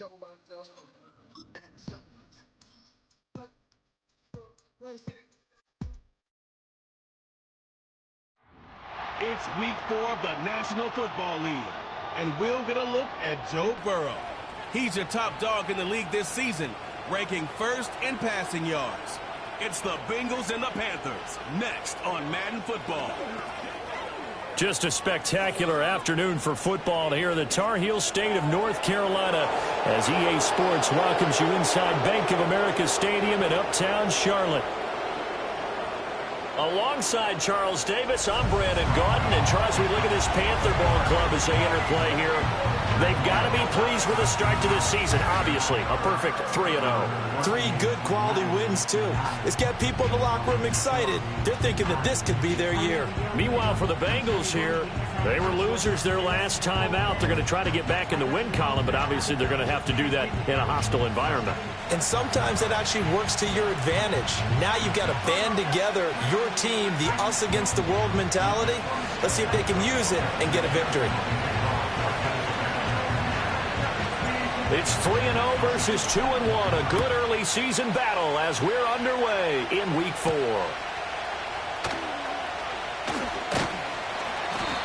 It's week 4 of the National Football League, and we'll get a look at Joe Burrow. He's your top dog in the league this season, ranking first in passing yards. It's the Bengals and the Panthers, next on Madden Football. Just a spectacular afternoon for football here in the Tar Heel state of North Carolina as EA Sports welcomes you inside Bank of America Stadium in Uptown Charlotte. Alongside Charles Davis, I'm Brandon Gaudin. And Charles, we look at this Panther ball club as they interplay here. They've got to be pleased with the start to this season. Obviously, a perfect 3-0. 3 good quality wins, too. It's got people in the locker room excited. They're thinking that this could be their year. Meanwhile, for the Bengals here, they were losers their last time out. They're going to try to get back in the win column, but obviously they're going to have to do that in a hostile environment. And sometimes that actually works to your advantage. Now you've got to band together your team, the us against the world mentality. Let's see if they can use it and get a victory. It's 3-0 versus 2-1. A good early season battle as we're underway in week 4.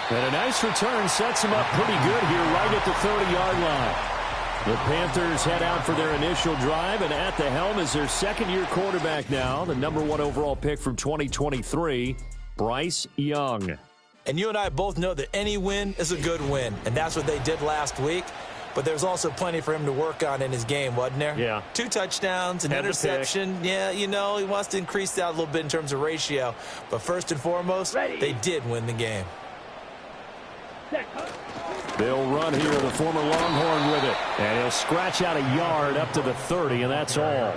And a nice return sets him up pretty good here right at the 30-yard line. The Panthers head out for their initial drive, and at the helm is their second-year quarterback now, the #1 overall pick from 2023, Bryce Young. And you and I both know that any win is a good win, and that's what they did last week. But there's also plenty for him to work on in his game, wasn't there? Yeah. 2 touchdowns, an interception. Yeah, you know, he wants to increase that a little bit in terms of ratio. But first and foremost, they did win the game. They'll run here, the former Longhorn with it. And he'll scratch out a yard up to the 30, and that's all.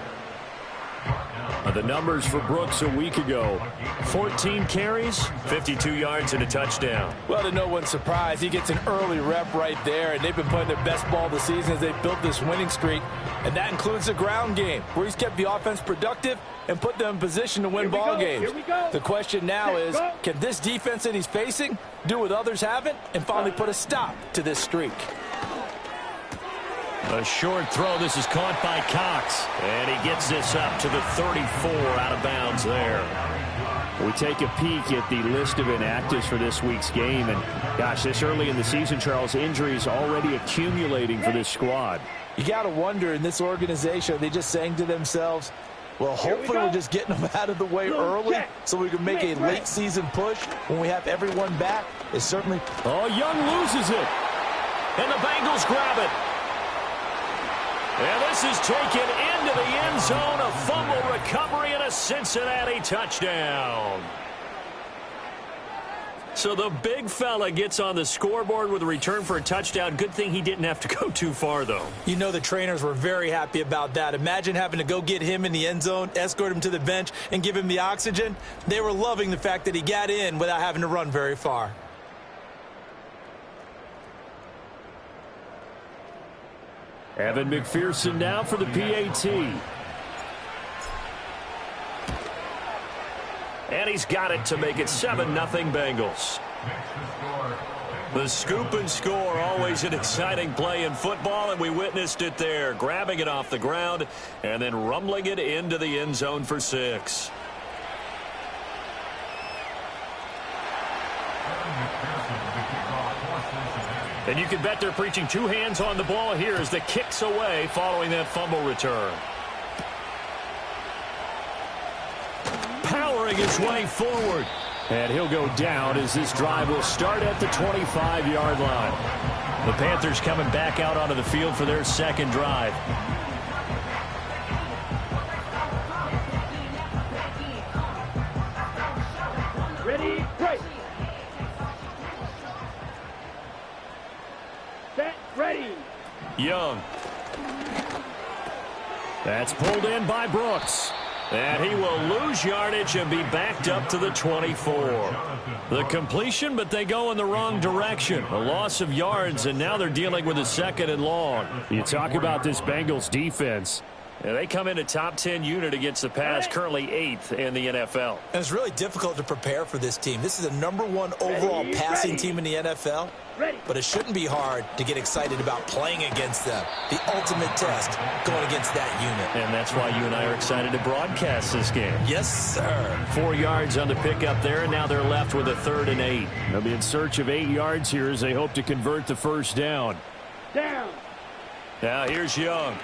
The numbers for Brooks a week ago. 14 carries, 52 yards, and a touchdown. Well, to no one's surprise, he gets an early rep right there, and they've been playing their best ball this season as they built this winning streak. And that includes the ground game, where he's kept the offense productive and put them in position to win ball games. The question now is, can this defense that he's facing do what others haven't and finally put a stop to this streak? A short throw. This is caught by Cox. And he gets this up to the 34 out of bounds there. We take a peek at the list of inactives for this week's game. And, gosh, this early in the season, Charles, injuries already accumulating for this squad. You got to wonder, in this organization, are they just saying to themselves, well, hopefully we're just getting them out of the way early so we can make a late-season push when we have everyone back? It's certainly... Oh, Young loses it. And the Bengals grab it. And this is taken into the end zone. A fumble recovery and a Cincinnati touchdown. So the big fella gets on the scoreboard with a return for a touchdown. Good thing he didn't have to go too far, though. You know the trainers were very happy about that. Imagine having to go get him in the end zone, escort him to the bench, and give him the oxygen. They were loving the fact that he got in without having to run very far. Evan McPherson now for the PAT. And he's got it to make it 7-0 Bengals. The scoop and score, always an exciting play in football, and we witnessed it there, grabbing it off the ground and then rumbling it into the end zone for 6. And you can bet they're preaching 2 hands on the ball here as the kick's away following that fumble return. Powering his way forward. And he'll go down as this drive will start at the 25-yard line. The Panthers coming back out onto the field for their second drive. Ready, break. Set, ready. Young. That's pulled in by Brooks. And he will lose yardage and be backed up to the 24. The completion, but they go in the wrong direction. A loss of yards, and now they're dealing with a 2nd and long. You talk about this Bengals defense. And they come in a top 10 unit against the pass, currently 8th in the NFL. And it's really difficult to prepare for this team. This is the #1 overall passing team in the NFL. But it shouldn't be hard to get excited about playing against them. The ultimate test going against that unit. And that's why you and I are excited to broadcast this game. Yes, sir. 4 yards on the pickup there, and now they're left with a 3rd and 8. They'll be in search of 8 yards here as they hope to convert the first down. Down. Now here's Young.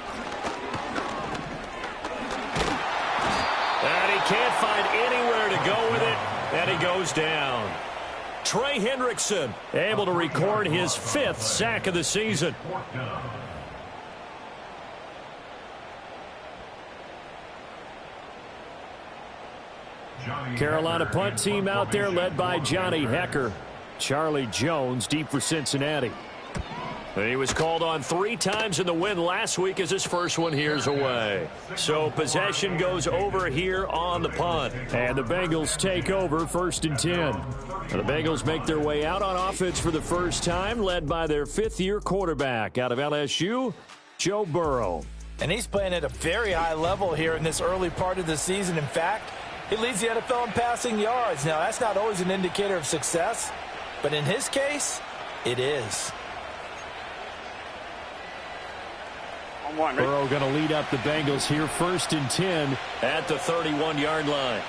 And he can't find anywhere to go with it, and he goes down. Trey Hendrickson able to record his 5th sack of the season. Carolina punt team out there led by Johnny Hecker. Charlie Jones deep for Cincinnati. He was called on 3 times in the win last week as his first one here's away. So possession goes over here on the punt. And the Bengals take over 1st and 10. And the Bengals make their way out on offense for the first time, led by their 5th-year quarterback out of LSU, Joe Burrow. And he's playing at a very high level here in this early part of the season. In fact, he leads the NFL in passing yards. Now, that's not always an indicator of success, but in his case, it is. Burrow going to lead up the Bengals here, 1st and 10 at the 31-yard line.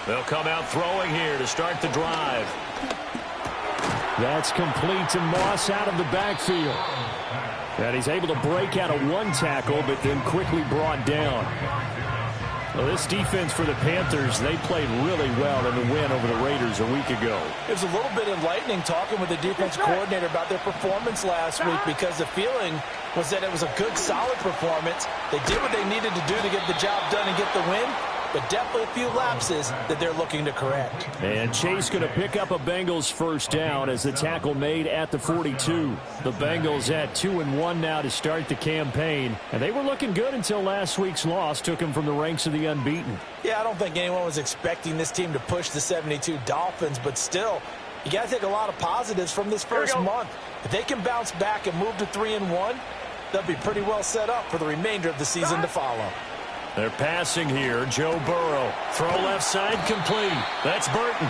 They'll come out throwing here to start the drive. That's complete to Moss out of the backfield. And he's able to break out of 1 tackle, but then quickly brought down. Well, this defense for the Panthers, they played really well in the win over the Raiders a week ago. It was a little bit enlightening talking with the defense coordinator about their performance last week, because the feeling was that it was a good, solid performance. They did what they needed to do to get the job done and get the win, but definitely a few lapses that they're looking to correct. And Chase going to pick up a Bengals first down as the tackle made at the 42. The Bengals at 2-1 now to start the campaign. And they were looking good until last week's loss took them from the ranks of the unbeaten. Yeah, I don't think anyone was expecting this team to push the 72 Dolphins, but still, you got to take a lot of positives from this first month. If they can bounce back and move to 3-1, they'll be pretty well set up for the remainder of the season to follow. They're passing here. Joe Burrow. Throw left side complete. That's Burton.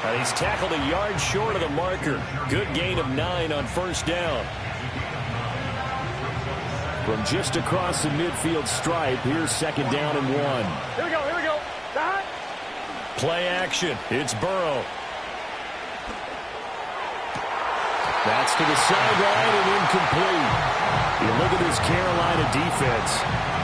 And he's tackled a yard short of the marker. Good gain of 9 on first down. From just across the midfield stripe, here's 2nd down and 1. Here we go. Stop. Play action. It's Burrow. That's to the sideline and incomplete. You look at this Carolina defense,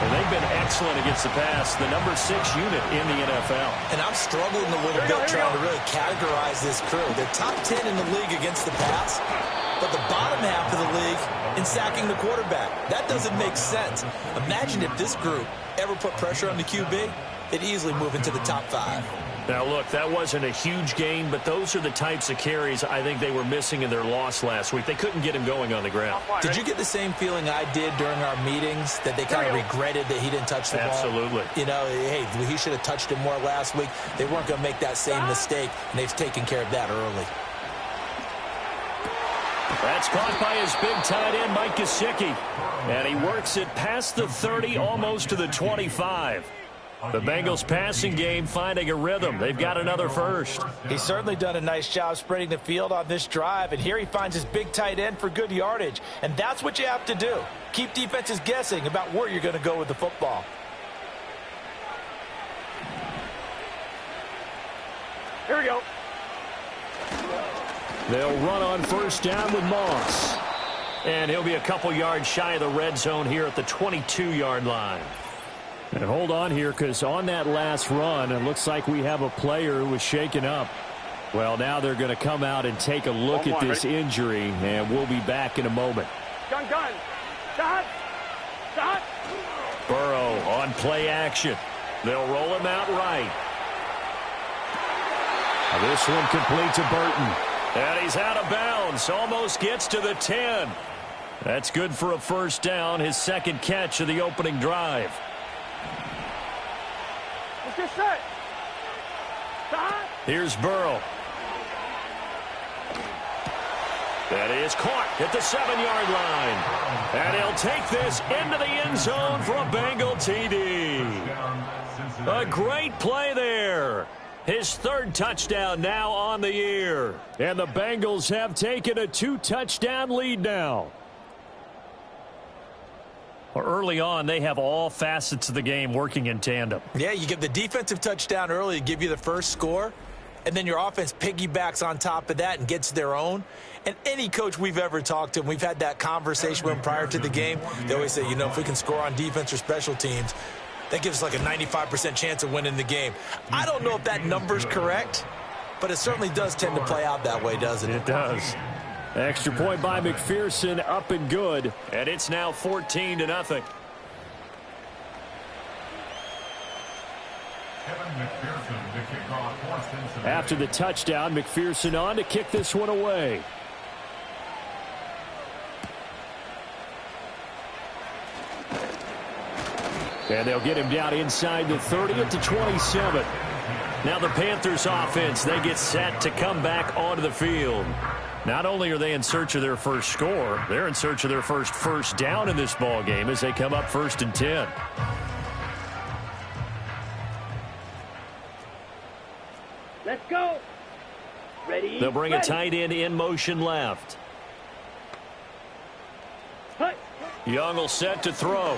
and they've been excellent against the pass, the number 6 unit in the NFL. And I'm struggling a little bit trying to really categorize this crew. They're top 10 in the league against the pass, but the bottom half of the league in sacking the quarterback. That doesn't make sense. Imagine if this group ever put pressure on the QB, they'd easily move into the top 5. Now, look, that wasn't a huge gain, but those are the types of carries I think they were missing in their loss last week. They couldn't get him going on the ground. Did you get the same feeling I did during our meetings, that they kind of regretted that he didn't touch the ball? Absolutely. You know, hey, he should have touched him more last week. They weren't going to make that same mistake, and they've taken care of that early. That's caught by his big tight end, Mike Gesicki. And he works it past the 30, almost to the 25. The Bengals passing game finding a rhythm. They've got another first. He's certainly done a nice job spreading the field on this drive, and here he finds his big tight end for good yardage. And that's what you have to do. Keep defenses guessing about where you're going to go with the football. Here we go. They'll run on first down with Moss. And he'll be a couple yards shy of the red zone here at the 22-yard line. And hold on here, because on that last run, it looks like we have a player who was shaken up. Well, now they're going to come out and take a look at this injury, and we'll be back in a moment. Gun. Stop. Burrow on play action. They'll roll him out right. This one complete to Burton. And he's out of bounds. Almost gets to the 10. That's good for a first down, his 2nd catch of the opening drive. Just set. Stop. Here's Burrow. That is caught at the 7-yard line. And he'll take this into the end zone for a Bengal TD. A great play there. His third touchdown now on the year. And the Bengals have taken a 2-touchdown lead now. Early on, they have all facets of the game working in tandem. Yeah, you get the defensive touchdown early to give you the first score, and then your offense piggybacks on top of that and gets their own. And any coach we've ever talked to, and we've had that conversation with them prior to the game, they always say, you know, if we can score on defense or special teams, that gives us like a 95% chance of winning the game. I don't know if that number's correct, but it certainly does tend to play out that way, doesn't it? It does. Extra point by McPherson, up and good. And it's now 14-0. After the touchdown, McPherson on to kick this one away. And they'll get him down inside the 30 at the 27. Now the Panthers offense, they get set to come back onto the field. Not only are they in search of their first score, they're in search of their first down in this ball game as they come up 1st and 10. Let's go. Ready. They'll bring a tight end in motion left. Hut. Young will set to throw.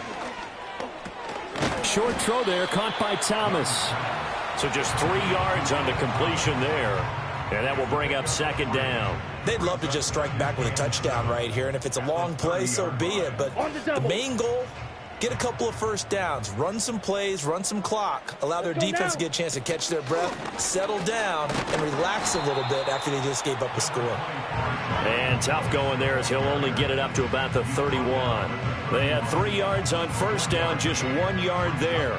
Short throw there, caught by Thomas. So just 3 yards on the completion there. And that will bring up 2nd down. They'd love to just strike back with a touchdown right here, and if it's a long play, so be it. But the main goal, get a couple of first downs, run some plays, run some clock, allow their defense to get a chance to catch their breath, settle down, and relax a little bit after they just gave up a score. And tough going there as he'll only get it up to about the 31. They had 3 yards on first down, just 1 yard there.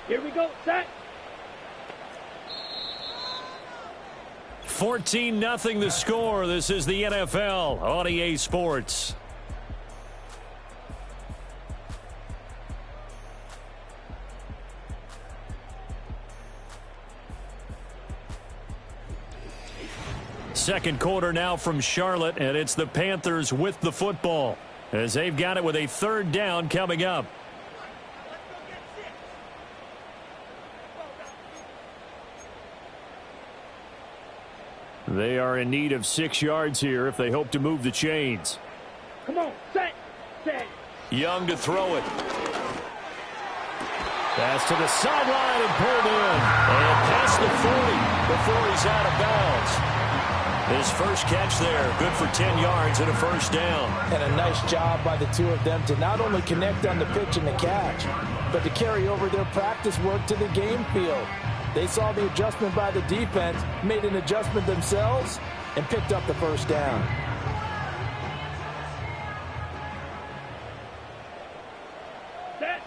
Here we go. Set. 14-0 the score. This is the NFL on EA Sports. Second quarter now from Charlotte, and it's the Panthers with the football as they've got it with a 3rd down coming up. They are in need of 6 yards here if they hope to move the chains. Come on, set. Young to throw it. Pass to the sideline and pulled in. And past the 40 before he's out of bounds. His first catch there, good for 10 yards and a 1st down. And a nice job by the two of them to not only connect on the pitch and the catch, but to carry over their practice work to the game field. They saw the adjustment by the defense, made an adjustment themselves, and picked up the 1st down. Set.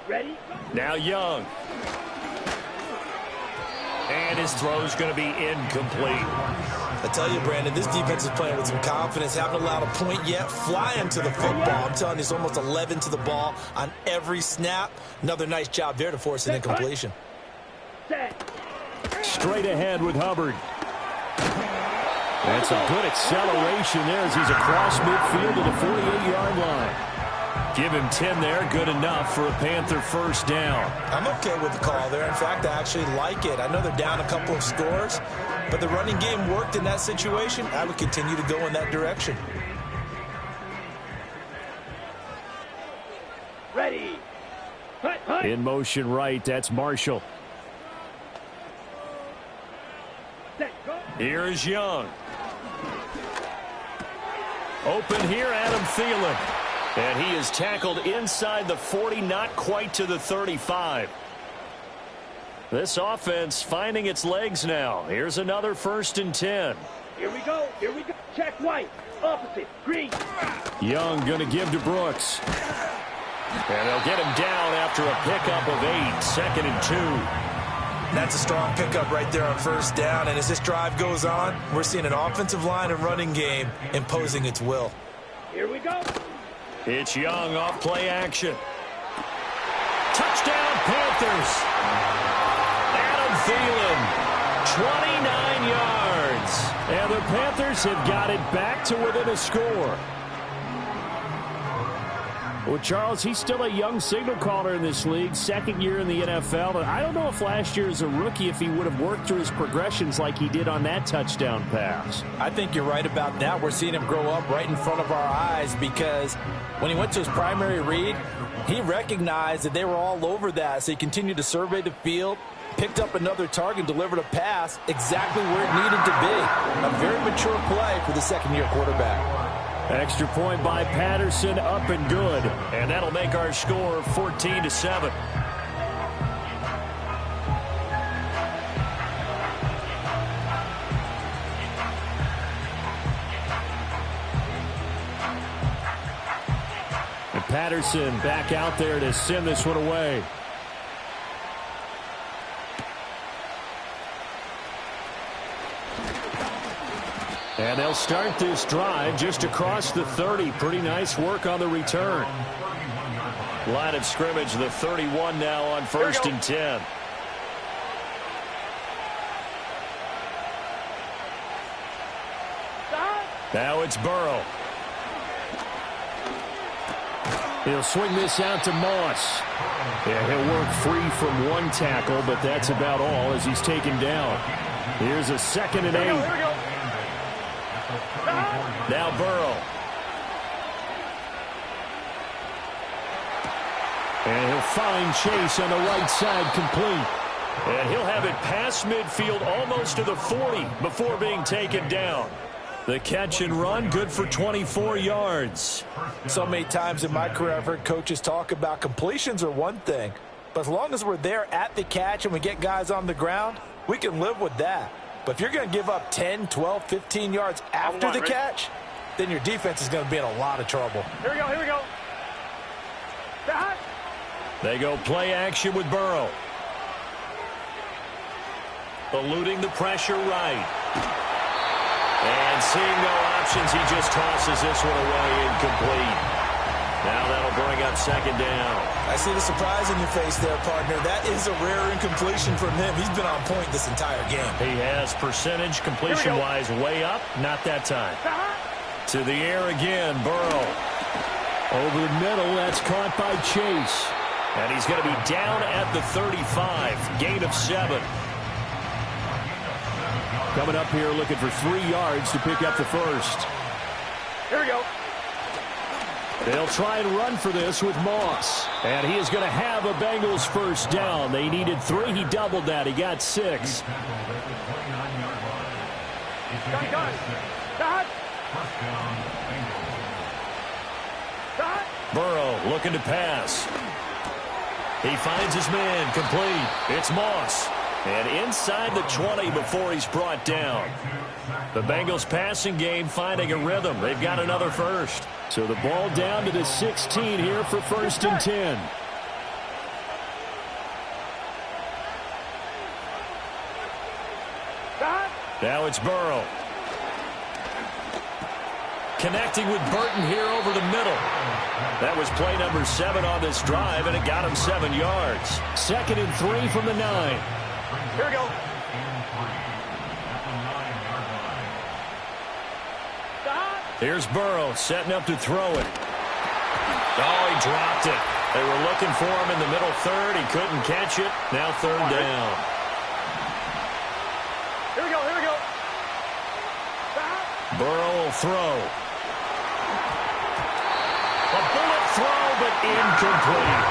Ready. Now Young. And his throw's going to be incomplete. I tell you, Brandon, this defense is playing with some confidence. Haven't allowed a point yet. Flying to the football. I'm telling you, it's almost 11 to the ball on every snap. Another nice job there to force an incompletion. Straight ahead with Hubbard. That's a good acceleration there as he's across midfield to the 48-yard line. Give him 10 there, good enough for a Panther 1st down. I'm okay with the call there. In fact, I actually like it. I know they're down a couple of scores, but the running game worked in that situation. I would continue to go in that direction. Ready. In motion right, that's Marshall. Here's Young. Open here, Adam Thielen. And he is tackled inside the 40, not quite to the 35. This offense finding its legs now. Here's another 1st and 10. Here we go. Check white. Opposite. Green. Young going to give to Brooks. And they'll get him down after a pickup of 8. 2nd and 2. That's a strong pickup right there on 1st down. And as this drive goes on, we're seeing an offensive line and running game imposing its will. Here we go. It's Young off play action. Touchdown Panthers. Adam Thielen 29 yards. And the Panthers have got it back to within a score. Well, Charles, he's still a young signal caller in this league, second year in the NFL. And I don't know if last year as a rookie if he would have worked through his progressions like he did on that touchdown pass. I think you're right about that. We're seeing him grow up right in front of our eyes because when he went to his primary read, he recognized that they were all over that. So he continued to survey the field, picked up another target, delivered a pass exactly where it needed to be. A very mature play for the second-year quarterback. Extra point by Patterson, up and good. And that'll make our score 14-7. And Patterson back out there to send this one away. And they'll start this drive just across the 30. Pretty nice work on the return. Line of scrimmage, the 31 now on 1st and 10. Now it's Burrow. He'll swing this out to Moss. Yeah, he'll work free from one tackle, but that's about all as he's taken down. Here's a 2nd and 8. Now Burrow. And he'll find Chase on the right side complete. And he'll have it past midfield almost to the 40 before being taken down. The catch and run, good for 24 yards. So many times in my career I've heard coaches talk about completions are one thing. But as long as we're there at the catch and we get guys on the ground, we can live with that. But if you're going to give up 10, 12, 15 yards after the catch, then your defense is going to be in a lot of trouble. Here we go, here we go. They go play action with Burrow. Eluding the pressure right. And seeing no options, he just tosses this one away incomplete. Now that'll bring up 2nd down. I see the surprise in your face there, partner. That is a rare incompletion from him. He's been on point this entire game. He has percentage completion-wise way up. Not that time. To the air again, Burrow. Over the middle, that's caught by Chase. And he's going to be down at the 35. Gain of 7. Coming up here looking for 3 yards to pick up the first. Here we go. They'll try and run for this with Moss. And he is going to have a Bengals first down. They needed 3. He doubled that. He got 6. Burrow looking to pass. He finds his man complete. It's Moss. And inside the 20 before he's brought down. The Bengals passing game finding a rhythm. They've got another first. So the ball down to the 16 here for 1st and 10. Now it's Burrow. Connecting with Burton here over the middle. That was play number 7 on this drive, and it got him 7 yards. 2nd and 3 from the 9. Here we go. Here's Burrow setting up to throw it. Oh, he dropped it. They were looking for him in the middle 3rd. He couldn't catch it. Now 3rd down. Here we go, here we go. Burrow will throw. A bullet throw, but incomplete.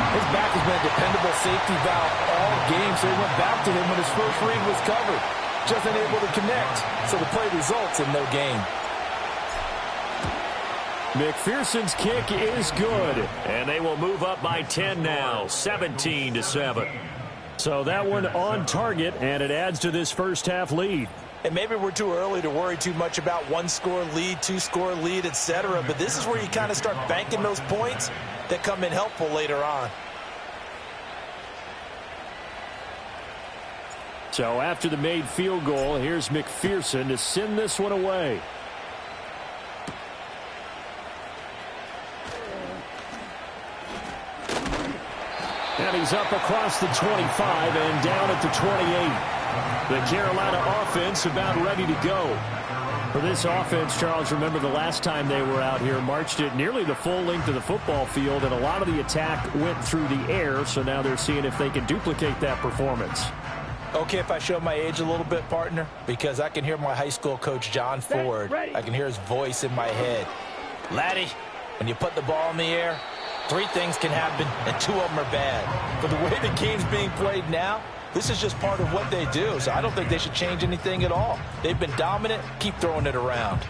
His back has been a dependable safety valve all game, so he went back to him when his first read was covered. Just unable to connect, so the play results in no gain. McPherson's kick is good, and they will move up by 10 now, 17-7. So that one on target, and it adds to this first half lead. And maybe we're too early to worry too much about 1-score lead, 2-score lead, etc. But this is where you kind of start banking those points that come in helpful later on. So after the made field goal, here's McPherson to send this one away. And he's up across the 25 and down at the 28. The Carolina offense about ready to go. For this offense, Charles, remember the last time they were out here, marched it nearly the full length of the football field, and a lot of the attack went through the air, so now they're seeing if they can duplicate that performance. Okay, if I show my age a little bit, partner, because I can hear my high school coach, John Ford. I can hear his voice in my head. Laddie, when you put the ball in the air, 3 things can happen, and 2 of them are bad. But the way the game's being played now, this is just part of what they do, so I don't think they should change anything at all. They've been dominant. Keep throwing it around.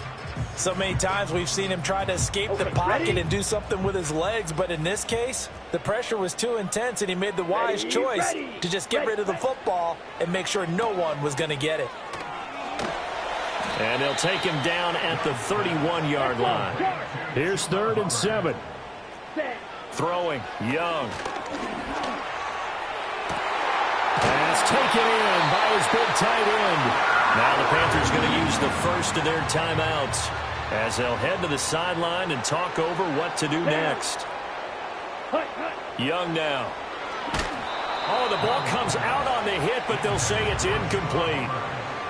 So many times we've seen him try to escape the pocket and do something with his legs, but in this case, the pressure was too intense, and he made the wise choice to just get rid of the football and make sure no one was going to get it. And they'll take him down at the 31-yard line. Here's 3rd and 7. Throwing, Young. Pass taken in by his big tight end. Now the Panthers going to use the first of their timeouts as they'll head to the sideline and talk over what to do next. Young now. Oh, the ball comes out on the hit, but they'll say it's incomplete.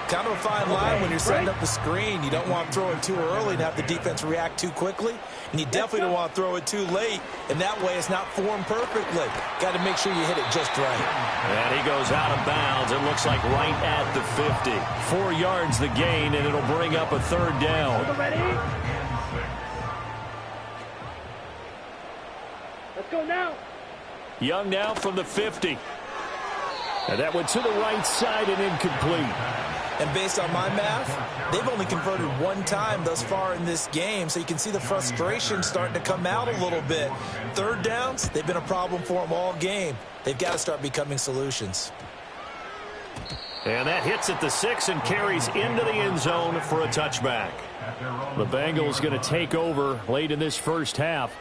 Kind of a fine line when you're setting up the screen. You don't want to throw it too early and have the defense react too quickly. And you definitely don't want to throw it too late. And that way it's not formed perfectly. Got to make sure you hit it just right. And he goes out of bounds. It looks like right at the 50. 4 yards the gain, and it'll bring up a 3rd down. Let's go now. Young now from the 50. And that went to the right side and incomplete. And based on my math, they've only converted 1 time thus far in this game, so you can see the frustration starting to come out a little bit. 3rd downs, they've been a problem for them all game. They've got to start becoming solutions. And that hits at the 6 and carries into the end zone for a touchback. The Bengals going to take over late in this first half.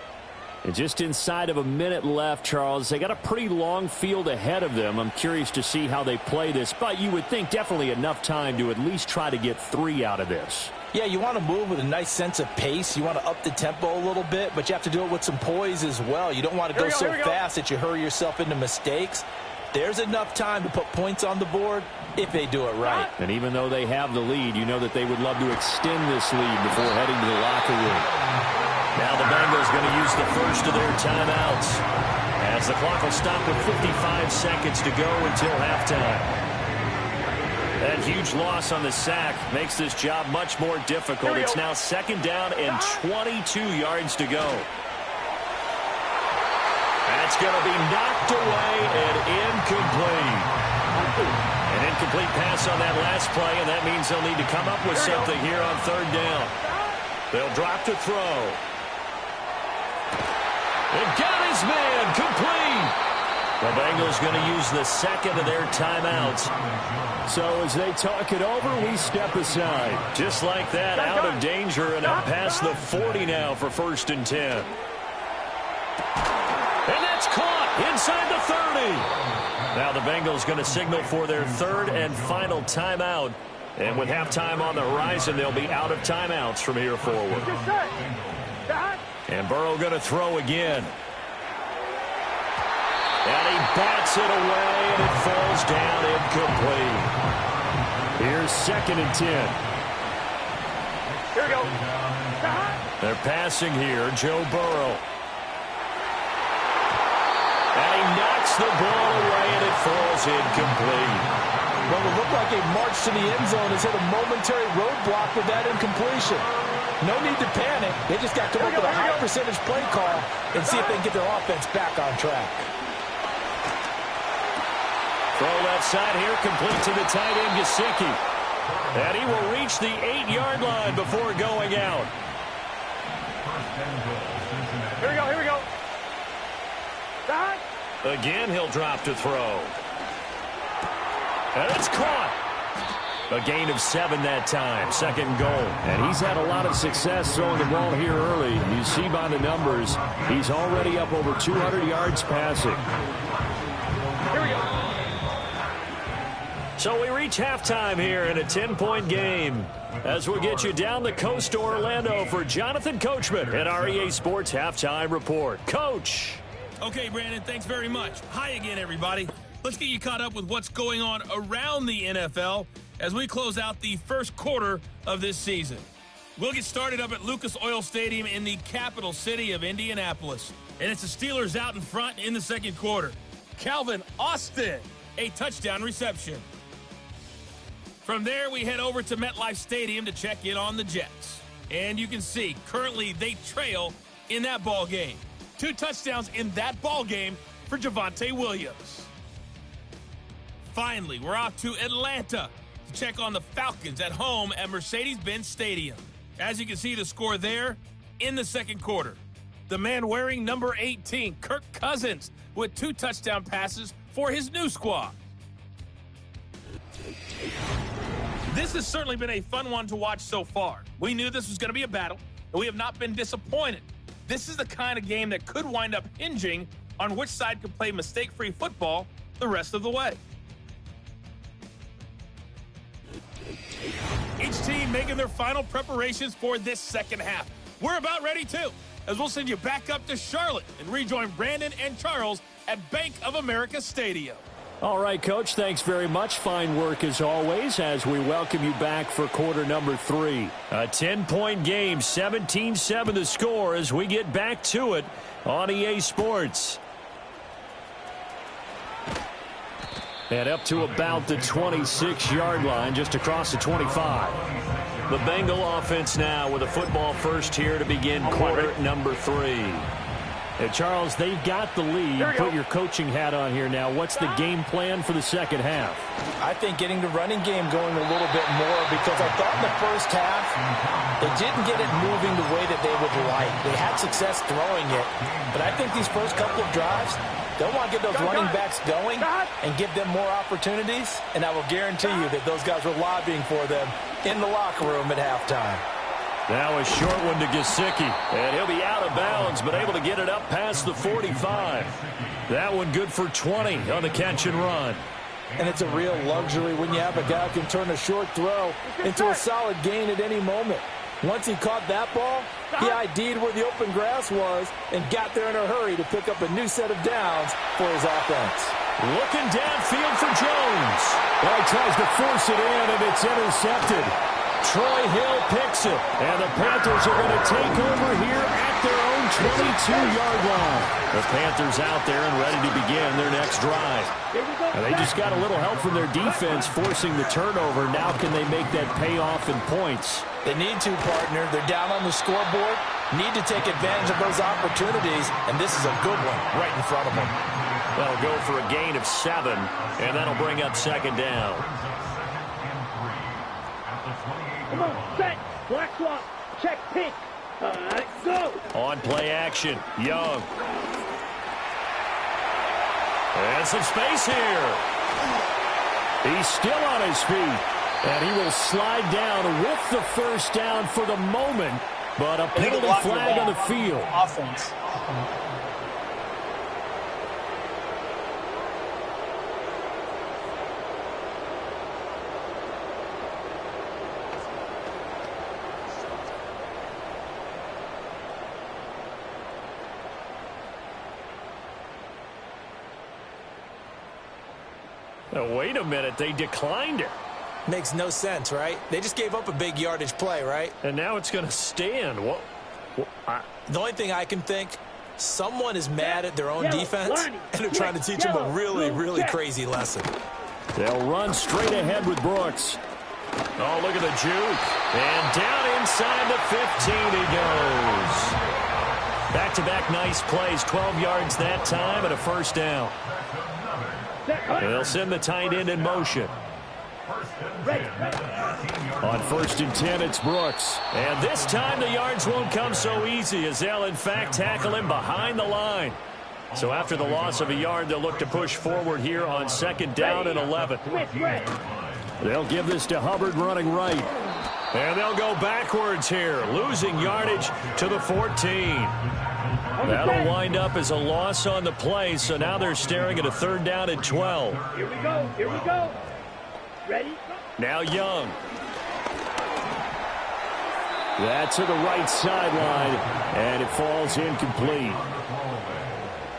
And just inside of a minute left, Charles, they got a pretty long field ahead of them. I'm curious to see how they play this, but you would think definitely enough time to at least try to get 3 out of this. Yeah, you want to move with a nice sense of pace. You want to up the tempo a little bit, but you have to do it with some poise as well. You don't want to go so fast that you hurry yourself into mistakes. There's enough time to put points on the board if they do it right. And even though they have the lead, you know that they would love to extend this lead before heading to the locker room. Now the Bengals going to use the first of their timeouts as the clock will stop with 55 seconds to go until halftime. That huge loss on the sack makes this job much more difficult. It's now 2nd down and 22 yards to go. That's going to be knocked away and incomplete. An incomplete pass on that last play, and that means they'll need to come up with something here on 3rd down. They'll drop to throw. It got his man complete. The Bengals going to use the 2nd of their timeouts. So as they talk it over, we step aside. Just like that, out of danger and up past the 40 now for 1st and 10. And that's caught inside the 30. Now the Bengals going to signal for their 3rd and final timeout. And with halftime on the horizon, they'll be out of timeouts from here forward. And Burrow going to throw again. And he bats it away, and it falls down incomplete. Here's 2nd and 10. Here we go. They're passing here, Joe Burrow. And he knocks the ball away, and it falls incomplete. Well, it looked like a march to the end zone has hit a momentary roadblock with that incompletion. No need to panic. They just got to come up with a high percentage play call and see if they can get their offense back on track. Throw left side here, complete to the tight end, Gesicki. And he will reach the 8-yard line before going out. Here we go. Again, he'll drop to throw. And it's caught. A gain of 7 that time, 2nd goal. And he's had a lot of success throwing the ball here early. You see by the numbers, he's already up over 200 yards passing. Here we go. So we reach halftime here in a 10-point game. As we'll get you down the coast to Orlando for Jonathan Coachman at our EA Sports Halftime Report. Coach. Okay, Brandon, thanks very much. Hi again, everybody. Let's get you caught up with what's going on around the NFL as we close out the first quarter of this season. We'll get started up at Lucas Oil Stadium in the capital city of Indianapolis. And it's the Steelers out in front in the second quarter. Calvin Austin, a touchdown reception. From there, we head over to MetLife Stadium to check in on the Jets. And you can see, currently they trail in that ball game. 2 touchdowns in that ball game for Javonte Williams. Finally, we're off to Atlanta to check on the Falcons at home at Mercedes-Benz Stadium. As you can see, the score there in the second quarter. The man wearing number 18, Kirk Cousins, with 2 touchdown passes for his new squad. This has certainly been a fun one to watch so far. We knew this was going to be a battle, and we have not been disappointed. This is the kind of game that could wind up hinging on which side could play mistake-free football the rest of the way. Each team making their final preparations for this second half. We're about ready too, as we'll send you back up to Charlotte and rejoin Brandon and Charles at Bank of America Stadium. All right, Coach, thanks very much. Fine work as always as we welcome you back for quarter number 3. A 10-point game, 17-7 the score as we get back to it on EA Sports. And up to about the 26-yard line, just across the 25. The Bengal offense now with a football first here to begin quarter number 3. And Charles, they've got the lead. Put your coaching hat on here now. What's the game plan for the second half? I think getting the running game going a little bit more, because I thought in the first half they didn't get it moving the way that they would like. They had success throwing it, but I think these first couple of drives, they'll want to get those running backs going and give them more opportunities, and I will guarantee you that those guys were lobbying for them in the locker room at halftime. Now a short one to Gesicki, and he'll be out of bounds, but able to get it up past the 45. That one good for 20 on the catch and run. And it's a real luxury when you have a guy who can turn a short throw into a solid gain at any moment. Once he caught that ball, he ID'd where the open grass was and got there in a hurry to pick up a new set of downs for his offense. Looking downfield for Jones. Well, he tries to force it in, and it's intercepted. Troy Hill picks it, and the Panthers are going to take over here at their own 22-yard line. The Panthers out there and ready to begin their next drive. And they just got a little help from their defense forcing the turnover. Now can they make that payoff in points? They need to, partner. They're down on the scoreboard. Need to take advantage of those opportunities, and this is a good one right in front of them. They'll go for a gain of 7, and that'll bring up second down. Come on, set, black swap, check pink. Go. On play action, Young. And some space here. He's still on his feet. And he will slide down with the first down for the moment. But a penalty flag on the field. Offense. Now, wait a minute. They declined it. Makes no sense, right? They just gave up a big yardage play, right? And now it's going to stand. The only thing I can think, someone is mad at their own defense, and they're trying to teach them a really crazy lesson. They'll run straight ahead with Brooks. Oh, look at the juke. And down inside the 15 he goes. Back-to-back nice plays. 12 yards that time and a first down. They'll send the tight end in motion. On 1st and 10, it's Brooks. And this time the yards won't come so easy as they'll, in fact, tackle him behind the line. So after the loss of a yard, they'll look to push forward here on 2nd down and 11. They'll give this to Hubbard running right. And they'll go backwards here, losing yardage to the 14. That'll wind up as a loss on the play, so now they're staring at a 3rd down and 12. Here we go. Ready? Now Young. That's to the right sideline, and it falls incomplete.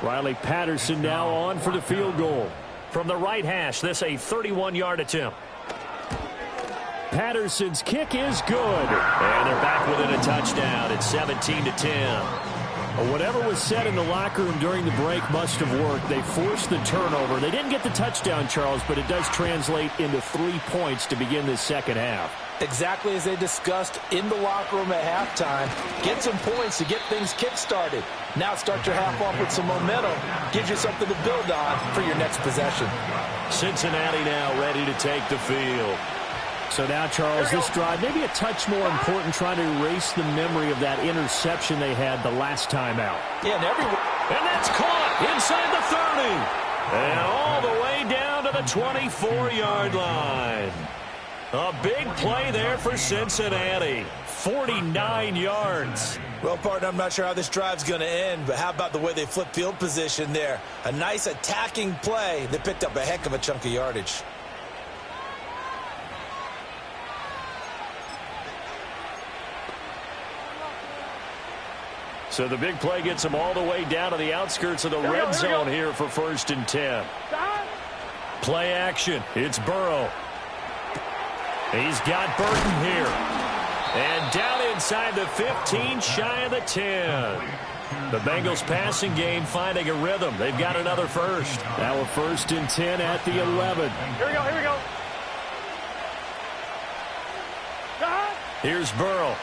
Riley Patterson now on for the field goal. From the right hash, this a 31-yard attempt. Patterson's kick is good. And they're back within a touchdown. It's 17-10. Whatever was said in the locker room during the break must have worked. They forced the turnover. They didn't get the touchdown, Charles, but it does translate into 3 points to begin this second half. Exactly as they discussed in the locker room at halftime. Get some points to get things kick-started. Now start your half off with some momentum. Gives you something to build on for your next possession. Cincinnati now ready to take the field. So now, Charles, this drive maybe a touch more important, trying to erase the memory of that interception they had the last time out. Yeah, and that's caught inside the 30. And all the way down to the 24-yard line. A big play there for Cincinnati. 49 yards. Well, partner, I'm not sure how this drive's going to end, but how about the way they flip field position there? A nice attacking play. They picked up a heck of a chunk of yardage. So the big play gets them all the way down to the outskirts of the red zone here for 1st and 10. Play action. It's Burrow. He's got Burton here. And down inside the 15, shy of the 10. The Bengals passing game finding a rhythm. They've got another first. Now a 1st and 10 at the 11. Here we go. Here's Burrow.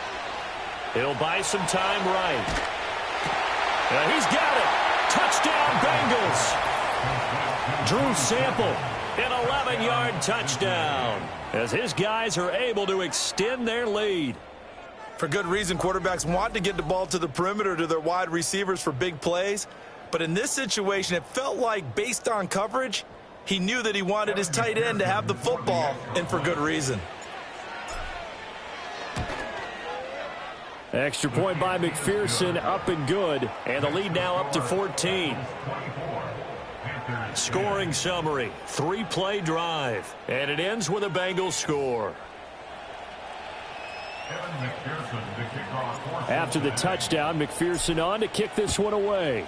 He'll buy some time right. He's got it. Touchdown, Bengals. Drew Sample, an 11-yard touchdown, as his guys are able to extend their lead. For good reason, quarterbacks want to get the ball to the perimeter to their wide receivers for big plays. But in this situation, it felt like, based on coverage, he knew that he wanted his tight end to have the football, and for good reason. Extra point by McPherson, up and good. And the lead now up to 14. Scoring summary, 3-play drive. And it ends with a Bengals score. After the touchdown, McPherson on to kick this one away.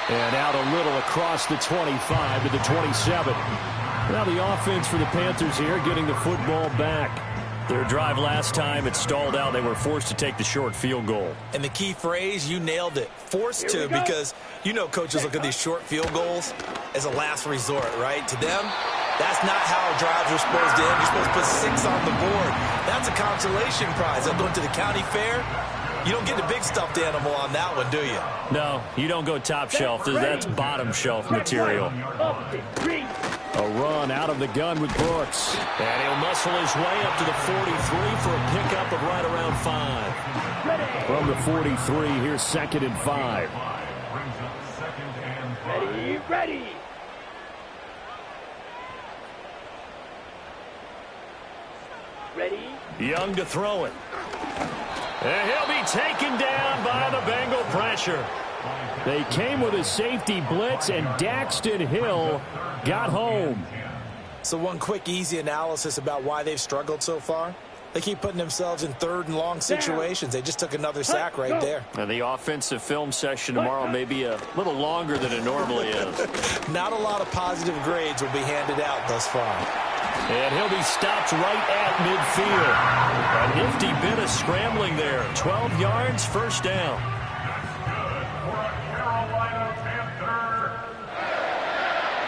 And out a little across the 25 to the 27. Now the offense for the Panthers here getting the football back. Their drive last time, it stalled out. They were forced to take the short field goal. And the key phrase, you nailed it. Forced to, because you know coaches look at these short field goals as a last resort, right? To them, that's not how drives are supposed to end. You're supposed to put 6 on the board. That's a consolation prize. I'm going to the county fair. You don't get the big stuffed animal on that one, do you? No, you don't go top shelf. That's bottom shelf material. A run out of the gun with Brooks. And he'll muscle his way up to the 43 for a pickup of right around 5. From the 43, here's 2nd and 5. Ready. Young to throw it. And he'll be taken down by the Bengal pressure. They came with a safety blitz, and Daxton Hill got home. So one quick, easy analysis about why they've struggled so far. They keep putting themselves in 3rd and long situations. They just took another sack right there. And the offensive film session tomorrow may be a little longer than it normally is. Not a lot of positive grades will be handed out thus far. And he'll be stopped right at midfield. A nifty bit of scrambling there. 12 yards, 1st down.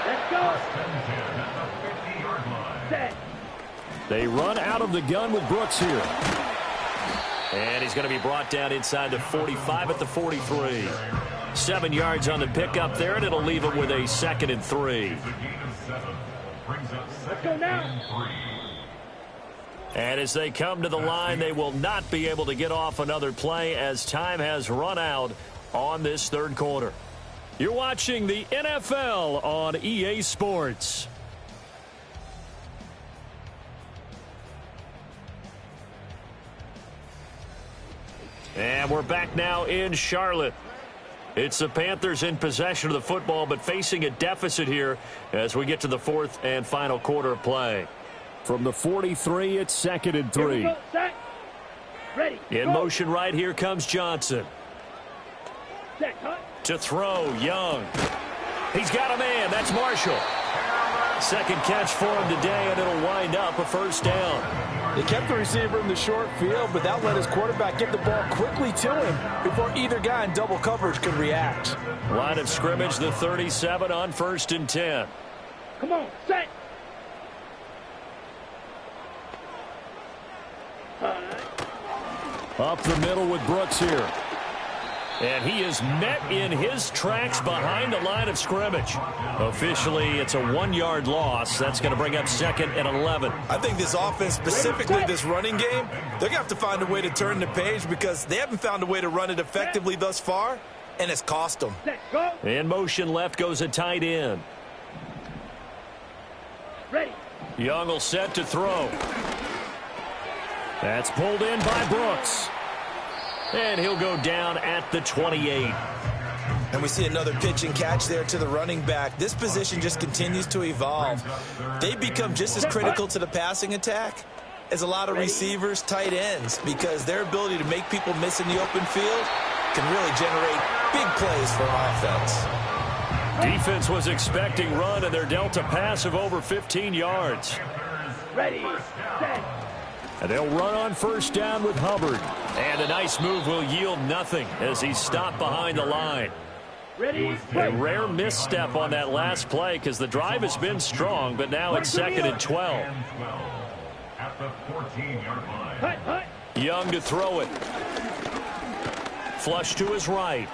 Let's go. Set. They run out of the gun with Brooks here. And he's going to be brought down inside the 45 at the 43. 7 yards on the pickup there, and it'll leave him with a 2nd and 3. Let's go now. And as they come to the line, they will not be able to get off another play as time has run out on this 3rd quarter. You're watching the NFL on EA Sports. And we're back now in Charlotte. It's the Panthers in possession of the football, but facing a deficit here as we get to the 4th and final quarter of play. From the 43, it's 2nd and 3. Ready. In motion right here comes Johnson. Set, cut. To throw, Young. He's got a man. That's Marshall. Second catch for him today, and it'll wind up a first down. They kept the receiver in the short field, but that let his quarterback get the ball quickly to him before either guy in double coverage could react. Line of scrimmage, the 37 on 1st and 10. Come on, set. Up the middle with Brooks here. And he is met in his tracks behind the line of scrimmage. Officially, it's a 1-yard loss. That's going to bring up 2nd and 11. I think this offense, specifically this running game, they're going to have to find a way to turn the page because they haven't found a way to run it effectively thus far, and it's cost them. Set, go. In motion left goes a tight end. Ready. Young will set to throw. That's pulled in by Brooks. And he'll go down at the 28. And we see another pitch and catch there to the running back. This position just continues to evolve. They become just as critical to the passing attack as a lot of receivers, tight ends, because their ability to make people miss in the open field can really generate big plays for an offense. Defense was expecting run, and they're dealt a pass of over 15 yards. Ready. Set. And they'll run on first down with Hubbard. And a nice move will yield nothing as he's stopped behind the line. Ready. A rare misstep on that last play because the drive has been strong, but now it's 2nd and 12. Hut, hut. Young to throw it. Flush to his right.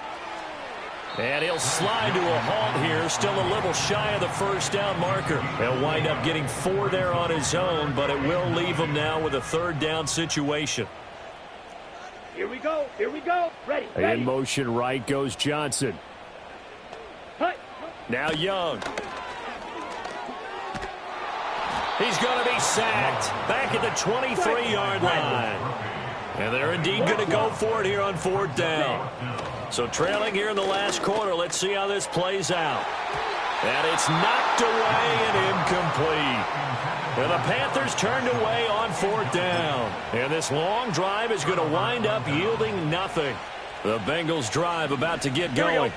And he'll slide to a halt here, still a little shy of the first down marker. He'll wind up getting 4 there on his own, but it will leave him now with a 3rd down situation. Here we go. Here we go. Ready. Ready. In motion right goes Johnson. Hut. Now Young. He's going to be sacked back at the 23-yard line. And they're indeed going to go for it here on 4th down. So trailing here in the last quarter, let's see how this plays out. And it's knocked away and incomplete. And the Panthers turned away on 4th down. And this long drive is going to wind up yielding nothing. The Bengals drive about to get going.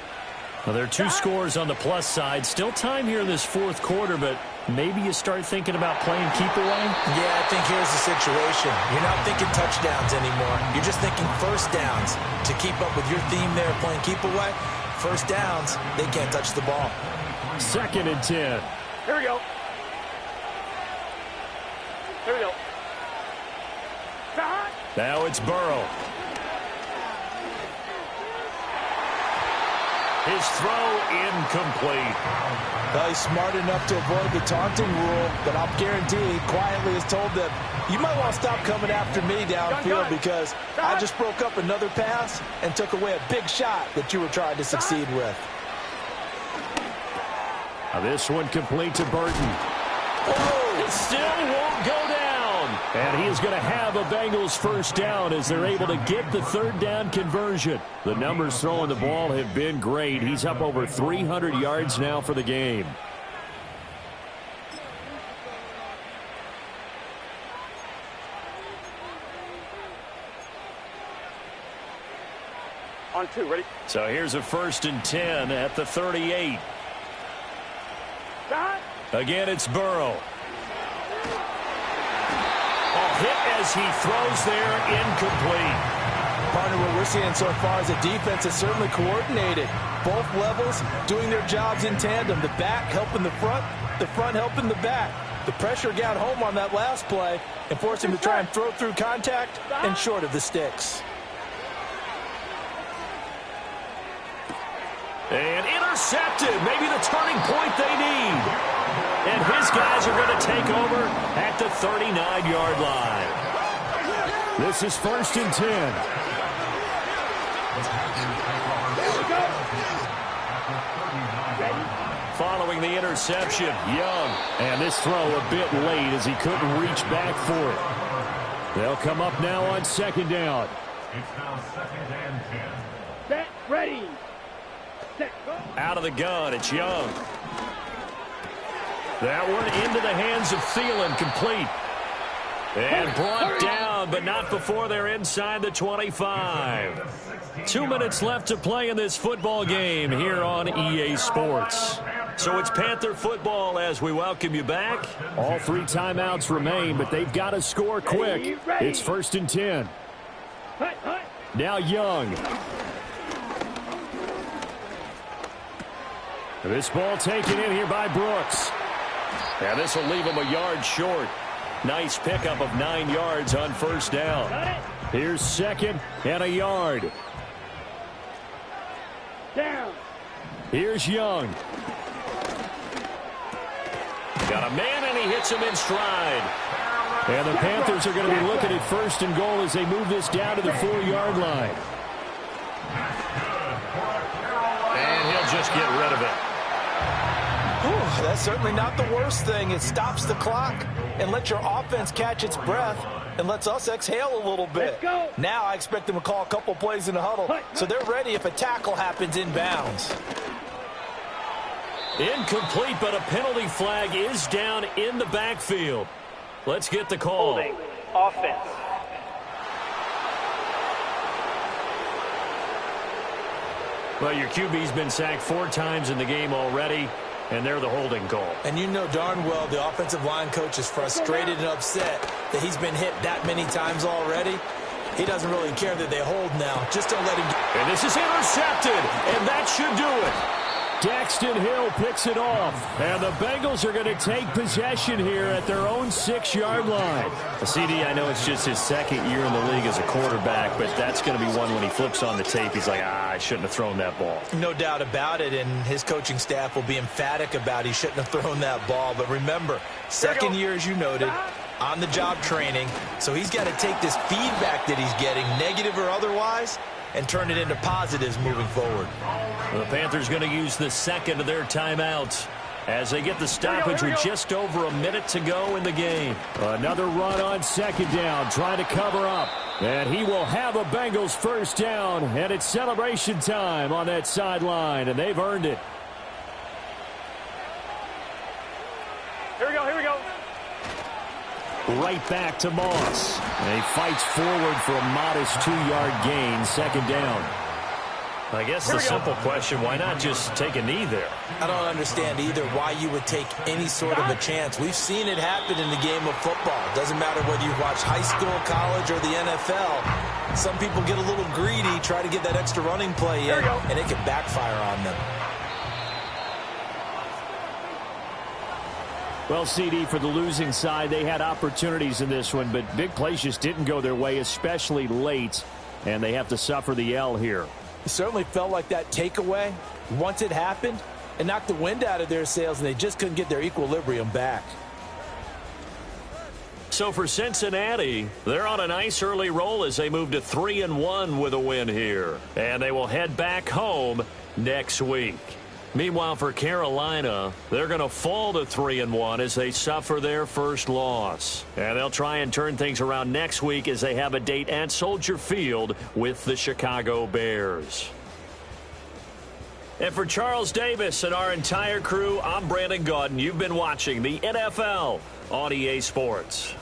Well, there are 2 scores on the plus side. Still time here in this 4th quarter, but maybe you start thinking about playing keep away? Yeah, I think here's the situation. You're not thinking touchdowns anymore. You're just thinking first downs. To keep up with your theme there, playing keep away, first downs, they can't touch the ball. 2nd and 10. Here we go. Here we go. Now it's Burrow. His throw incomplete. Well, he's smart enough to avoid the taunting rule, but I'll guarantee he quietly has told them, you might want to stop coming after me downfield because I just broke up another pass and took away a big shot that you were trying to succeed with. Now this one complete to Burton. It still won't go down. And he is going to have a Bengals first down as they're able to get the 3rd down conversion. The numbers throwing the ball have been great. He's up over 300 yards now for the game. On 2, ready? So here's a 1st and 10 at the 38. Again, it's Burrow. Hit as he throws there, incomplete. Partner, what we're seeing so far is the defense is certainly coordinated. Both levels doing their jobs in tandem. The back helping the front helping the back. The pressure got home on that last play and forced him to try and throw through contact and short of the sticks. And intercepted. Maybe the turning point they need. And his guys are going to take over at the 39-yard line. This is 1st and 10. Following the interception, Young. And this throw a bit late as he couldn't reach back for it. They'll come up now on 2nd down. It's now 2nd and 10. Set, ready. Set, go. Out of the gun, it's Young. That one into the hands of Thielen, complete. And brought down, but not before they're inside the 25. 2 minutes left to play in this football game here on EA Sports. So it's Panther football as we welcome you back. All 3 timeouts remain, but they've got to score quick. It's 1st and 10. Now Young. This ball taken in here by Brooks. And this will leave him a yard short. Nice pickup of 9 yards on 1st down. Here's 2nd and a yard. Down. Here's Young. Got a man, and he hits him in stride. And the Panthers are going to be looking at 1st and goal as they move this down to the 4-yard line. And he'll just get rid of it. Ooh, that's certainly not the worst thing. It stops the clock and lets your offense catch its breath and lets us exhale a little bit. Now I expect them to call a couple plays in the huddle, so they're ready if a tackle happens inbounds. Incomplete, but a penalty flag is down in the backfield. Let's get the call. Holding. Offense. Well, your QB's been sacked 4 times in the game already, and they're the holding call. And you know darn well the offensive line coach is frustrated and upset that he's been hit that many times already. He doesn't really care that they hold now. Just don't let him get... And this is intercepted, and that should do it. Daxton Hill picks it off, and the Bengals are going to take possession here at their own 6-yard line. CD, I know it's just his 2nd year in the league as a quarterback, but that's going to be one when he flips on the tape, he's like, I shouldn't have thrown that ball. No doubt about it, and his coaching staff will be emphatic about he shouldn't have thrown that ball. But remember, 2nd year, as you noted, on-the-job training, so he's got to take this feedback that he's getting, negative or otherwise, and turn it into positives moving forward. The Panthers going to use the 2nd of their timeouts as they get the stoppage with just over a minute to go in the game. Another run on 2nd down, trying to cover up. And he will have a Bengals 1st down, and it's celebration time on that sideline, and they've earned it. Here we go, here we go. Right back to Moss. And he fights forward for a modest 2-yard gain, 2nd down. I guess the simple question, why not just take a knee there? I don't understand either why you would take any sort of a chance. We've seen it happen in the game of football. Doesn't matter whether you watch high school, college, or the NFL. Some people get a little greedy, try to get that extra running play in, and it can backfire on them. Well, CD, for the losing side, they had opportunities in this one, but big plays just didn't go their way, especially late, and they have to suffer the L here. It certainly felt like that takeaway, once it happened, it knocked the wind out of their sails, and they just couldn't get their equilibrium back. So for Cincinnati, they're on a nice early roll as they move to 3-1 with a win here. And they will head back home next week. Meanwhile, for Carolina, they're going to fall to 3-1 as they suffer their first loss. And they'll try and turn things around next week as they have a date at Soldier Field with the Chicago Bears. And for Charles Davis and our entire crew, I'm Brandon Gaudin. You've been watching the NFL on EA Sports.